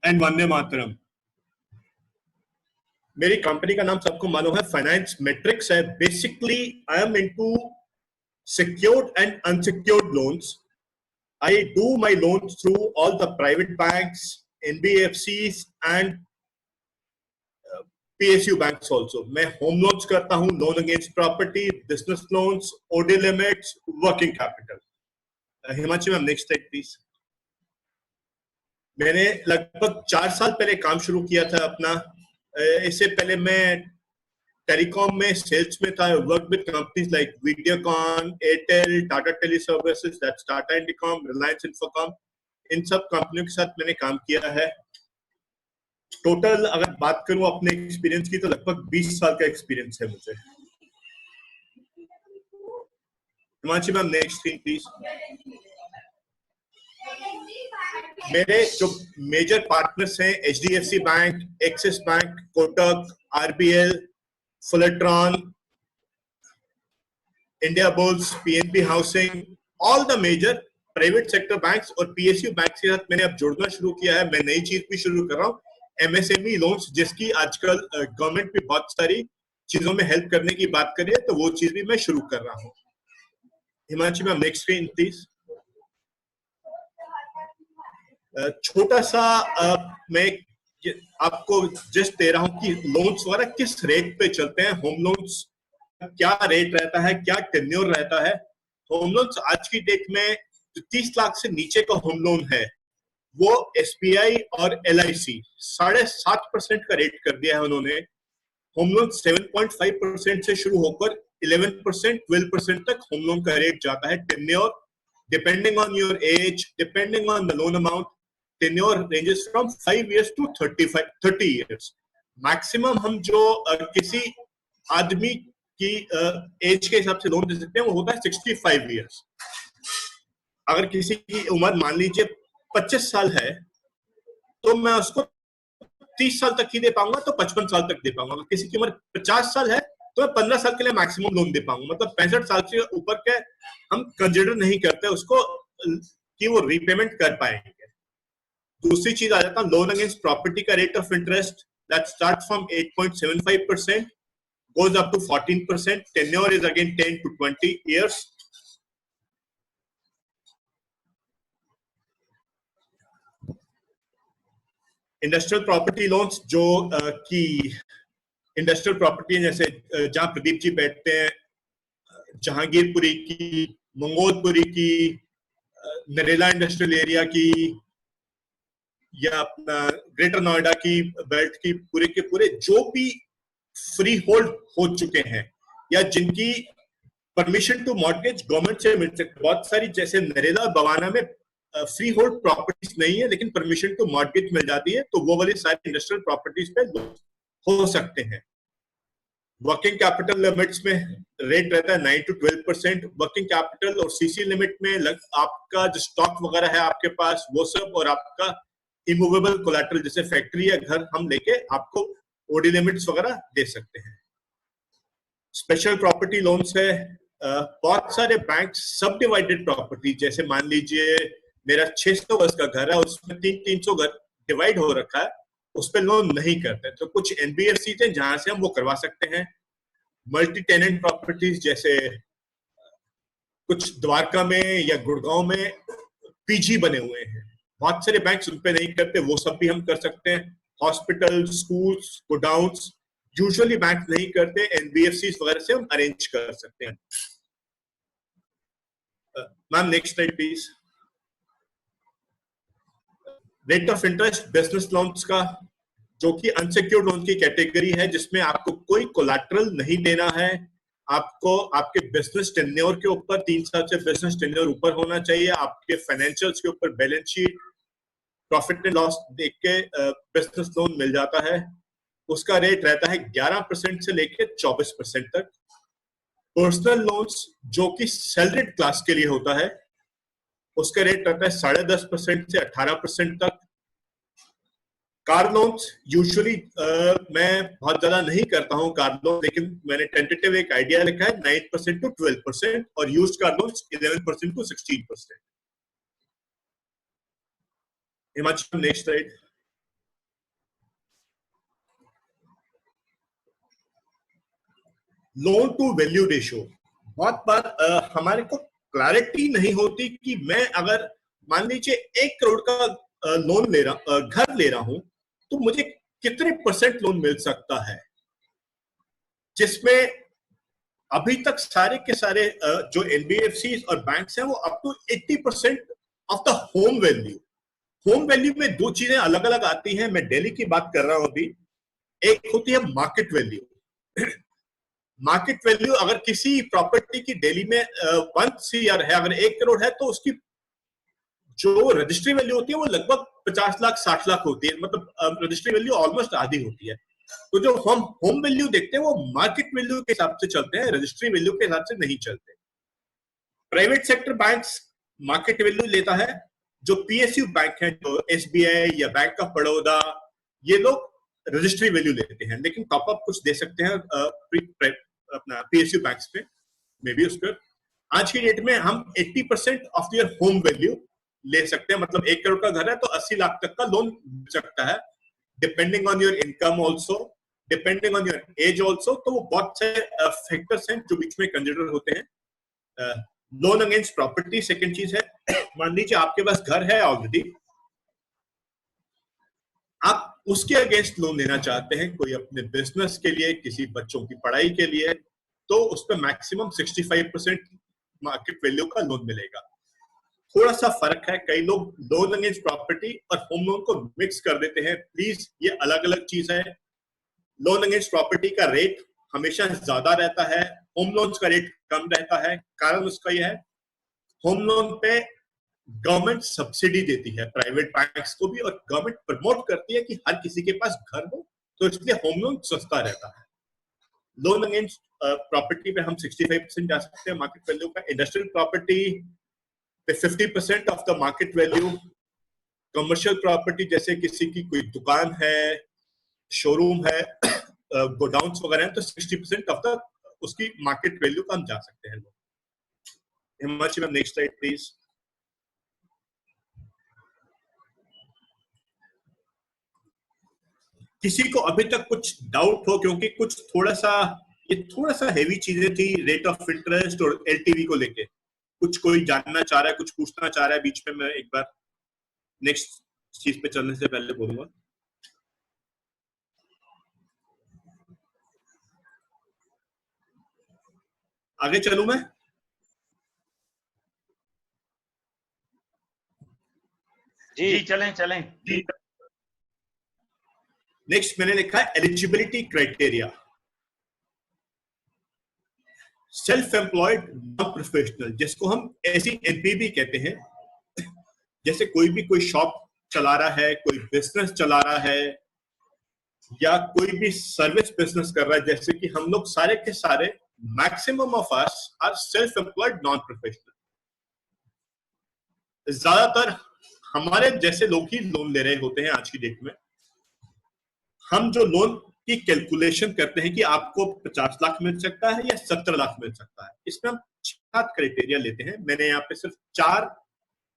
And Vande Mataram. मेरी company का नाम सबको मालूम है, फाइनेंस मैट्रिक्स है। Basically I am into secured and unsecured loans. I do my loans through all the private banks, NBFCs and PSU banks also. मैं home loans करता हूँ, loan against property, business loans, OD limits, working capital. Himanshu ma'am next slide please. मैंने लगभग 4 साल पहले काम शुरू किया था अपना। इससे पहले मैं टेलीकॉम में सेल्स में था। Work with companies like Videocon, Airtel, Tata Teleservices, that's Tata Indicom, Reliance Infocomm. इन सब कंपनियों के साथ मैंने काम किया है। टोटल अगर बात करूं अपने एक्सपीरियंस की तो लगभग 20 साल का एक्सपीरियंस है मुझे। Himanshu ma'am next screen please. मेरे जो मेजर पार्टनर्स हैं HDFC bank, axis bank, Kotak, RBL, Fullerton, India Bulls, PNB Housing, all the major private sector banks और PSU बैंक के साथ मैंने अब जुड़ना शुरू किया है। मैं नई चीज भी शुरू कर रहा हूँ, MSME लोन्स, जिसकी आजकल गवर्नमेंट भी बहुत सारी चीजों में हेल्प करने की बात कर रही है, तो वो चीज भी मैं शुरू कर रहा हूँ। Himanshu ma'am next screen please. छोटा सा मैं आपको जस्ट दे रहा हूं कि लोन्स वगैरह किस रेट पे चलते हैं। होम लोन्स क्या रेट रहता है, क्या टेन्योर रहता है। होम लोन्स आज की डेट में जो 30 लाख से नीचे का होम लोन है वो SBI और LIC 7.5% का रेट कर दिया है उन्होंने। होम लोन 7.5% से शुरू होकर 11%, 12% तक होम लोन का रेट जाता है। Tenure depending on your age, depending on the loan amount, tenure ranges from 5 years to 30 years. Maximum हम जो किसी आदमी की एज के हिसाब से लोन दे सकते हैं वो होता है 65 years. अगर किसी की उम्र मान लीजिए 25 साल है तो मैं उसको 30 साल तक ही दे पाऊंगा, तो 55 साल तक दे पाऊंगा। अगर किसी की उम्र 50 साल है तो मैं 15 साल के लिए मैक्सिमम लोन दे पाऊंगा। मतलब 65 साल से ऊपर के हम कंसिडर नहीं करते उसको कि वो रीपेमेंट कर पाएंगे। दूसरी चीज आ जाता है लोन अगेंस्ट प्रॉपर्टी का rate of interest, that start from 8.75%, goes up to 14%. Tenure is again 10 to 20 years. Industrial property loans जो कि इंडस्ट्रियल प्रॉपर्टी जैसे जहां प्रदीप जी बैठते हैं, जहांगीरपुरी की, मंगोदपुरी की, नरेला इंडस्ट्रियल एरिया की, या अपना ग्रेटर नोएडा की बेल्ट की, पूरे के पूरे जो भी फ्री होल्ड हो चुके हैं या जिनकी परमिशन टू मॉर्गेज गवर्नमेंट से मिल सकती है। बहुत सारी जैसे नरेला और बवाना में फ्री होल्ड प्रॉपर्टीज नहीं है लेकिन परमिशन टू मॉर्गेज मिल जाती है, तो वो वाली सारी इंडस्ट्रियल प्रॉपर्टीज पे हो सकते हैं। वर्किंग कैपिटल लिमिट्स में रेट रहता है 9 to 12%। वर्किंग कैपिटल और CC लिमिट में आपका जो स्टॉक वगैरह है आपके पास वो सब, और आपका इमूवेबल कोलैटरल जैसे फैक्ट्री या घर हम लेके आपको OD लिमिट्स वगैरह दे सकते हैं। स्पेशल प्रॉपर्टी लोन्स है। बहुत सारे बैंक सब डिवाइडेड प्रॉपर्टी, जैसे मान लीजिए मेरा 600 गज का घर है, उसमें 300 घर डिवाइड हो रखा है, उस पर लोन नहीं करते। तो कुछ NBFC थे जहां से हम वो करवा सकते हैं। मल्टी टेनेंट प्रॉपर्टीज जैसे कुछ द्वारका में या गुड़गांव में PG बने हुए हैं, बहुत सारे बैंक उन पे नहीं करते, वो सब भी हम कर सकते हैं। Hospital, schools, godowns usually bank नहीं करते, NBFCs वगैरह से हम अरेंज कर सकते हैं। Ma'am next slide please. Rate of interest business loans का, जो कि अनसिक्योर्ड लोन की कैटेगरी है, जिसमें आपको कोई कोलैटरल नहीं देना है। आपको आपके बिजनेस टेन्योर के ऊपर 3 साल से बिजनेस टेन्योर ऊपर होना चाहिए। आपके फाइनेंशियल्स के ऊपर balance sheet, profit and loss देख के बिजनेस लोन मिल जाता है। उसका रेट रहता है 11% से लेकर 24% तक। पर्सनल लोन्स जो कि सैलरीड क्लास के लिए होता है, उसका रेट रहता है 10.5% से 18% तक। कार लोन्स यूजुअली मैं बहुत ज्यादा नहीं करता हूं कार लोन, लेकिन मैंने टेंटेटिव एक आइडिया लिखा है 9% to 12%, और used car loans 11% to 16%। Himachal next slide. Loan to value ratio, बहुत बार हमारे को क्लैरिटी नहीं होती कि मैं अगर मान लीजिए 1 करोड़ का लोन ले रहा, घर ले रहा हूं, तो मुझे कितने % लोन मिल सकता है, जिसमें अभी तक सारे के सारे जो एनबीएफसी और बैंक्स हैं वो up to 80% of the home value. Home value में दो चीजें अलग अलग आती हैं, मैं दिल्ली की बात कर रहा हूं अभी। एक होती है मार्केट वैल्यू। मार्केट वैल्यू अगर किसी प्रॉपर्टी की दिल्ली में 1 CR है, अगर 1 करोड़ है, तो उसकी जो रजिस्ट्री वैल्यू होती है वो लगभग 50 लाख 60 लाख होती है, मतलब रजिस्ट्री वैल्यू ऑलमोस्ट आधी होती है। तो जो हम होम वैल्यू देखते हैं वो मार्केट वैल्यू के हिसाब से चलते हैं, रजिस्ट्री वैल्यू के हिसाब से नहीं चलते। Private sector banks market value लेता है, जो पीएसयू बैंक है, जो एसबीआई या बैंक ऑफ बड़ौदा, ये लोग रजिस्ट्री वैल्यू लेते हैं, लेकिन टॉप अप कुछ दे सकते हैं अपना पीएसयू बैंक्स पे, मे बी उसके। आज की डेट में हम 80% ऑफ योर होम वैल्यू ले सकते हैं, मतलब 1 करोड़ का घर है तो 80 लाख तक का लोन मिल सकता है, depending on your income also, depending on your age also. तो वो बहुत से फैक्टर्स हैं जो बीच में कंसिडर होते हैं। लोन अगेंस्ट प्रॉपर्टी सेकंड चीज है। मान लीजिए आपके पास घर है ऑलरेडी, आप उसके अगेंस्ट लोन लेना चाहते हैं, कोई अपने बिजनेस के लिए, किसी बच्चों की पढ़ाई के लिए, तो उस पर मैक्सिमम 65% मार्केट वैल्यू का लोन मिलेगा। थोड़ा सा फर्क है, कई लोग लोन अगेंस्ट प्रॉपर्टी और होम लोन को मिक्स कर देते हैं, प्लीज ये अलग अलग चीज है। लोन अगेंस्ट प्रॉपर्टी का रेट हमेशा ज्यादा रहता है, होम लोन्स का रेट कम रहता है। कारण उसका यह है, होम लोन पे गवर्नमेंट सब्सिडी देती है प्राइवेट बैंक्स को भी, और गवर्नमेंट प्रमोट करती है कि हर किसी के पास घर हो, तो इसलिए होम लोन सस्ता रहता है। लोन अगेंस्ट प्रॉपर्टी पे हम 65% जा सकते हैं मार्केट वैल्यू का। इंडस्ट्रियल प्रॉपर्टी पे 50% of the market value. Commercial property जैसे किसी की कोई दुकान है, शोरूम है, गोडाउन्स वगैरह हैं, तो 60% ऑफ द उसकी मार्केट वैल्यू का हम जा सकते हैं। Himanshu ma'am next slide please. किसी को अभी तक कुछ डाउट हो, क्योंकि कुछ थोड़ा सा हेवी चीजें थी रेट ऑफ इंटरेस्ट और एलटीवी को लेके, कुछ कोई जानना चाह रहा है, कुछ पूछना चाह रहा है बीच में, मैं एक बार नेक्स्ट चीज पे चलने से पहले बोलूंगा। आगे चलूं मैं? जी चलें चलें। नेक्स्ट मैंने लिखा है eligibility criteria. Self employed non professional, जिसको हम SENP कहते हैं। जैसे कोई शॉप चला रहा है, कोई बिजनेस चला रहा है, या कोई भी सर्विस बिजनेस कर रहा है, जैसे कि हम लोग सारे के सारे maximum of us are self employed non professional. ज्यादातर हमारे जैसे लोग ही लोन ले रहे होते हैं आज की डेट में। हम जो लोन की कैलकुलेशन करते हैं कि आपको 50 लाख मिल सकता है या 70 लाख मिल सकता है, इसमें हम 7 क्राइटेरिया लेते हैं। मैंने यहाँ पे सिर्फ 4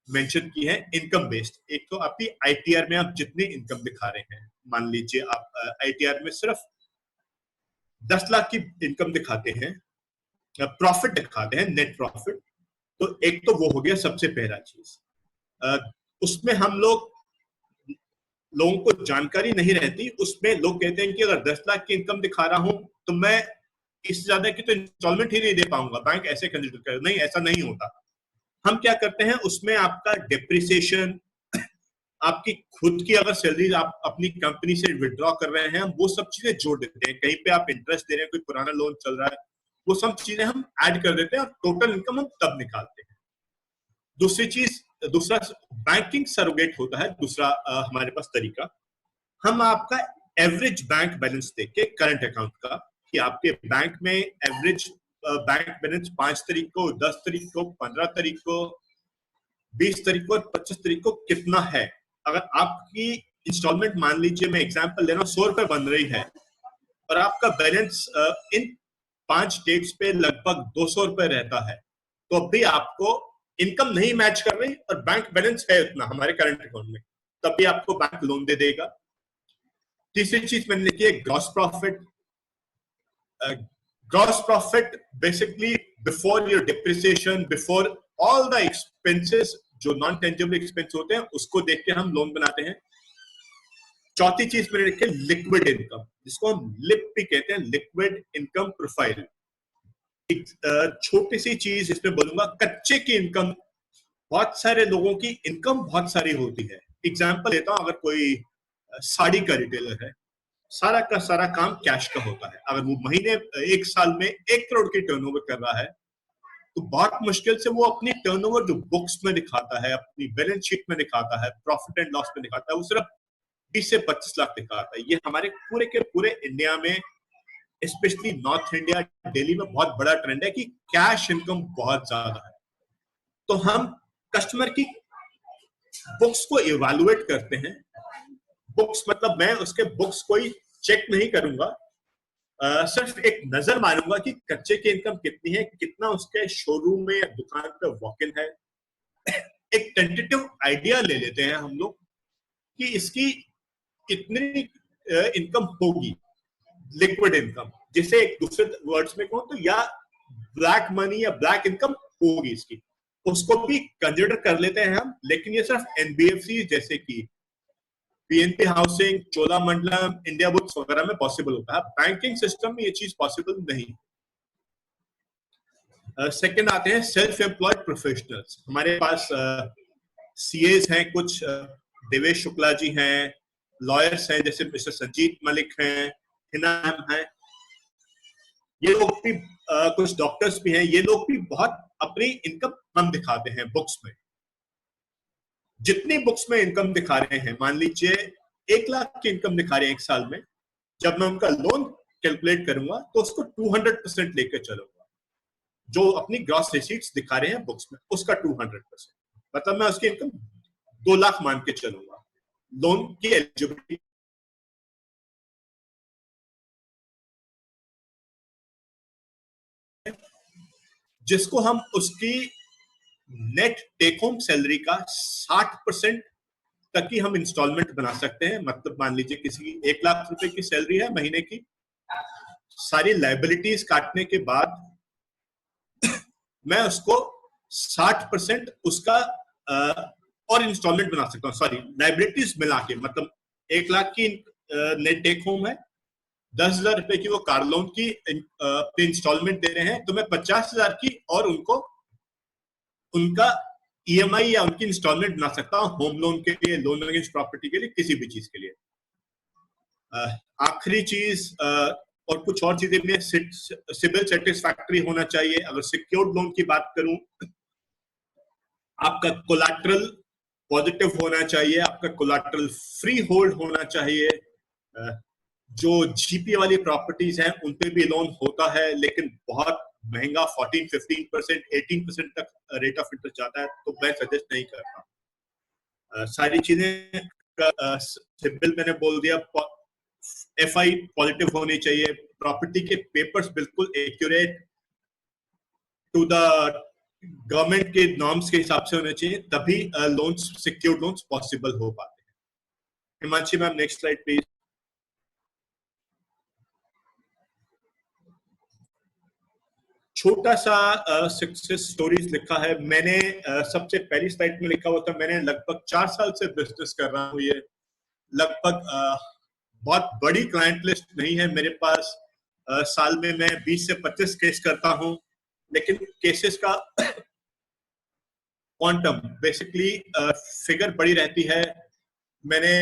मेंशन की है इनकम बेस्ड। एक तो आपकी ITR में आप जितनी इनकम दिखा रहे हैं, मान लीजिए आप ITR में सिर्फ 10 लाख की इनकम दिखाते हैं, प्रॉफिट दिखाते हैं, नेट प्रॉफिट, तो एक तो वो हो गया सबसे पहला चीज। उसमें हम लोगों को जानकारी नहीं रहती, उसमें लोग कहते हैं कि अगर 10 लाख की इनकम दिखा रहा हूं तो मैं इससे ज्यादा की तो इंस्टॉलमेंट ही नहीं दे पाऊंगा, बैंक ऐसे कंसिडर कर। नहीं, ऐसा नहीं होता। हम क्या करते हैं, उसमें आपका डिप्रिसिएशन, आपकी खुद की अगर सैलरी आप अपनी कंपनी से विड्रॉ कर रहे हैं, हम वो सब चीजें जोड़ देते हैं। कहीं पे आप इंटरेस्ट दे रहे हैं, कोई पुराना लोन चल रहा है, वो सब चीजें हम ऐड कर देते हैं और टोटल इनकम हम तब निकालते हैं। दूसरा बैंकिंग सरोगेट होता है। दूसरा हमारे पास तरीका, हम आपका एवरेज बैंक बैलेंस देख के करंट अकाउंट का, कि आपके बैंक में एवरेज बैंक बैलेंस 5 तारीख को, 10 तारीख को, 15 तारीख को, 20 तारीख को और 25 तारीख को कितना है। अगर आपकी इंस्टॉलमेंट, मान लीजिए मैं एग्जांपल ले रहा हूं, 100 रुपए बन रही है और आपका बैलेंस इन 5 डेट्स पे लगभग 200 रुपए रहता है, तो अब भी आपको इनकम नहीं मैच कर रही और बैंक बैलेंस है उतना हमारे करंट अकाउंट में, तब भी आपको बैंक लोन दे देगा। तीसरी चीज मैंने लिखी है gross profit. Gross profit basically before your depreciation, before all the expenses जो नॉन टेंजिबल एक्सपेंस होते हैं उसको देख के हम लोन बनाते हैं। चौथी चीज मैंने रखी लिक्विड इनकम, जिसको हम लिप भी कहते हैं, लिक्विड इनकम प्रोफाइल। एक छोटी सी चीज इसमें बोलूंगा, कच्चे की इनकम, बहुत सारे लोगों की इनकम बहुत सारी होती है। एग्जांपल देता हूं, अगर कोई साड़ी का रिटेलर है, सारा का सारा काम कैश का होता है। अगर वो महीने एक साल में 1 करोड़ की टर्नओवर कर रहा है तो बहुत मुश्किल से वो अपनी टर्नओवर जो बुक्स में दिखाता है, अपनी बैलेंस शीट में दिखाता है, प्रॉफिट एंड लॉस में दिखाता है, वो सिर्फ 20 से 25 लाख दिखाता है। ये हमारे पूरे के पूरे इंडिया में, स्पेशली नॉर्थ इंडिया, दिल्ली में बहुत बड़ा ट्रेंड है कि कैश इनकम बहुत ज्यादा है। तो हम कस्टमर की बुक्स को इवैल्यूएट करते हैं। बुक्स मतलब मैं उसके बुक्स को ही चेक नहीं करूंगा, सिर्फ एक नजर मारूंगा कि कच्चे की इनकम कितनी है, कितना उसके शोरूम में या दुकान पे वॉक इन है। एक टेंटेटिव आइडिया ले लेते हैं हम लोग कि इसकी कितनी इनकम होगी, लिक्विड इनकम, जिसे एक दूसरे वर्ड्स में कहूं तो या ब्लैक मनी या ब्लैक इनकम होगी इसकी, उसको भी कंसिडर कर लेते हैं हम। लेकिन ये सिर्फ एनबीएफसी जैसे कि PNB housing, Cholamandalam, India books वगैरह में पॉसिबल होता है। बैंकिंग सिस्टम में ये चीज पॉसिबल नहीं। सेकंड आते हैं सेल्फ एम्प्लॉयड प्रोफेशनल्स। हमारे पास सीएस हैं कुछ, देवेश शुक्ला जी हैं, लॉयर्स हैं जैसे मिस्टर संजीत मलिक हैं, हिना हैं, ये लोग भी कुछ डॉक्टर्स भी हैं। ये लोग भी बहुत अपनी इनकम कम दिखाते हैं बुक्स में। जितनी बुक्स में इनकम दिखा रहे हैं, मान लीजिए 1 लाख की इनकम दिखा रहे हैं एक साल में, जब मैं उनका लोन कैलकुलेट करूंगा तो उसको 200% लेकर चलूंगा। जो अपनी ग्रॉस रिसीट्स दिखा रहे हैं बुक्स में उसका 200%, मतलब मैं उसकी इनकम 2 लाख मान के चलूंगा। लोन की एलिजिबिलिटी जिसको हम उसकी नेट टेक होम सैलरी का 60% तक की हम इंस्टॉलमेंट बना सकते हैं। मतलब मान लीजिए किसी की 1 लाख रुपए की सैलरी है महीने की, सारी लाइबिलिटीज काटने के बाद मैं उसको 60% उसका और इंस्टॉलमेंट बना सकता हूँ। सॉरी, लाइबिलिटीज मिला के, मतलब 1 लाख की नेट टेक होम है, 10,000 रुपए की वो कार लोन की इंस्टॉलमेंट दे रहे हैं, तो मैं 50,000 की और उनको उनका ईएमआई या उनकी इंस्टॉलमेंट बना सकता हूँ, होम लोन के लिए, लोन अगेंस्ट प्रॉपर्टी के लिए, किसी भी चीज के लिए। आखिरी चीज और कुछ और चीजें में सिविल सेटिस्फैक्टरी होना चाहिए। अगर सिक्योर्ड लोन की बात करूं, आपका कोलैटरल पॉजिटिव होना चाहिए, आपका कोलैटरल फ्री होल्ड होना चाहिए। जो जीपी वाली प्रॉपर्टीज हैं उन पे भी लोन होता है, लेकिन बहुत महंगा, 14, 15%, 18% तक रेट ऑफ इंटरेस्ट जाता है, तो मैं सजेस्ट नहीं करता। सारी चीजें सिविल मैंने बोल दिया, एफआई पॉजिटिव होनी चाहिए, प्रॉपर्टी के पेपर्स बिल्कुल एक्यूरेट टू द गवर्नमेंट के नॉर्म्स के हिसाब से होने चाहिए, तभी लोन्स, सिक्योर्ड लोन्स पॉसिबल हो पाते हैं। Himanshi ma'am, next slide please. छोटा सा सक्सेस स्टोरीज लिखा है मैंने। सबसे पहली स्लाइड में लिखा हुआ था, मैंने लगभग 4 साल से बिजनेस कर रहा हूँ। ये लगभग बहुत बड़ी क्लाइंट लिस्ट नहीं है मेरे पास। साल में मैं 20 से 25 केस करता हूं, लेकिन केसेस का क्वांटम बेसिकली फिगर बड़ी रहती है। मैंने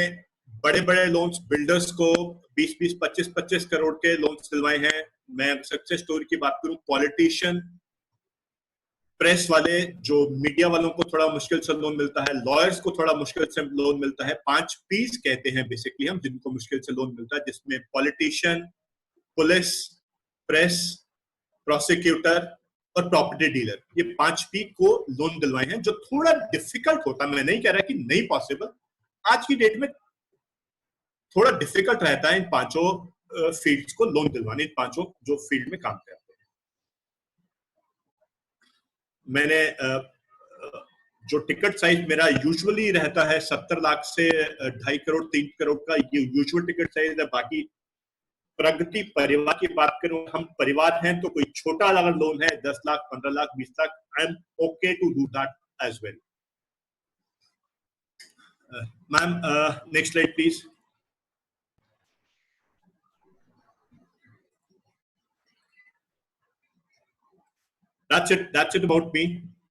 बड़े बड़े लोन्स बिल्डर्स को 20-20, 25-25 करोड़ के लोन्स दिलवाए हैं। मैं सक्सेस स्टोरी की बात करूं, पॉलिटिशियन, प्रेस वाले, जो मीडिया वालों को थोड़ा मुश्किल से लोन मिलता है, लॉयर्स को थोड़ा मुश्किल से लोन मिलता है। 5 पीस कहते हैं बेसिकली हम, जिनको मुश्किल से लोन मिलता है, जिसमें पॉलिटिशियन, पुलिस, प्रेस, प्रोसिक्यूटर और प्रॉपर्टी डीलर, ये 5 पी को लोन दिलवाए हैं, जो थोड़ा डिफिकल्ट होता है। मैं नहीं कह रहा कि नहीं पॉसिबल, आज की डेट में थोड़ा डिफिकल्ट रहता है इन 5 फील्ड्स को लोन दिलवाने, इन 5 जो फील्ड में काम करते हैं। मैंने जो टिकट साइज मेरा यूजुअली रहता है 70 लाख से 2.5 करोड़ 3 करोड़ का, ये यूजुअल टिकट साइज है। बाकी प्रगति परिवार की बात करूं, हम परिवार हैं तो कोई छोटा अगर लोन है 10 lakh 15 lakh 20 lakh, I am okay to do that as well. Ma'am, next slide please. That's it about me.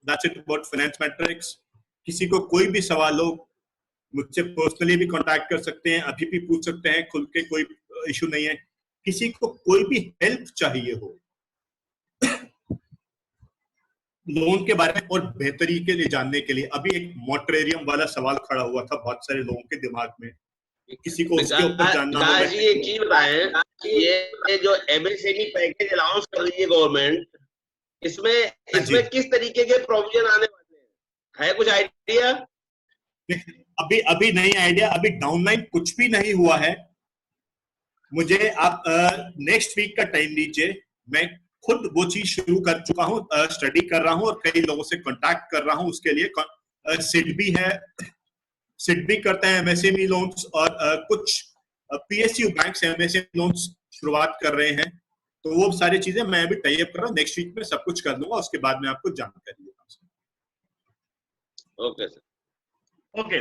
That's it about Finance Matrix. किसी को कोई भी सवाल हो मुझसे पर्सनली भी कांटेक्ट कर सकते हैं, अभी भी पूछ सकते हैं खुल के, कोई इशू नहीं है. किसी को कोई भी हेल्प चाहिए हो लोन के बारे में और बेहतरी के लिए जानने के लिए, अभी एक मोटरेरियम वाला सवाल खड़ा हुआ था बहुत सारे लोगों के दिमाग में, किसी को उसके ऊपर जानना होगा. जी एक चीज बताएं, ये जो एमएसएमई पैकेज अलाउंस कर रही है गवर्नमेंट, इसमें किस तरीके के प्रोविजन आने वाले हैं, है कुछ आइडिया? अभी नहीं आइडिया, अभी डाउनलाइन कुछ भी नहीं हुआ है. मुझे आप नेक्स्ट वीक का टाइम दीजिए, मैं खुद वो चीज शुरू कर चुका हूं, स्टडी कर रहा हूं और कई लोगों से कांटेक्ट कर रहा हूं उसके लिए. सिड भी है, सिड भी करते हैं एमएसएमई लोन्स, और कुछ पीएसयू बैंक से एमएसएमई लोन्स शुरुआत कर रहे हैं. तो वो सारी चीजें मैं अभी टाई अप कर रहा हूँ, नेक्स्ट वीक में सब कुछ कर लूंगा, उसके बाद में आपको जानकारी दूंगा. Okay sir. ओके.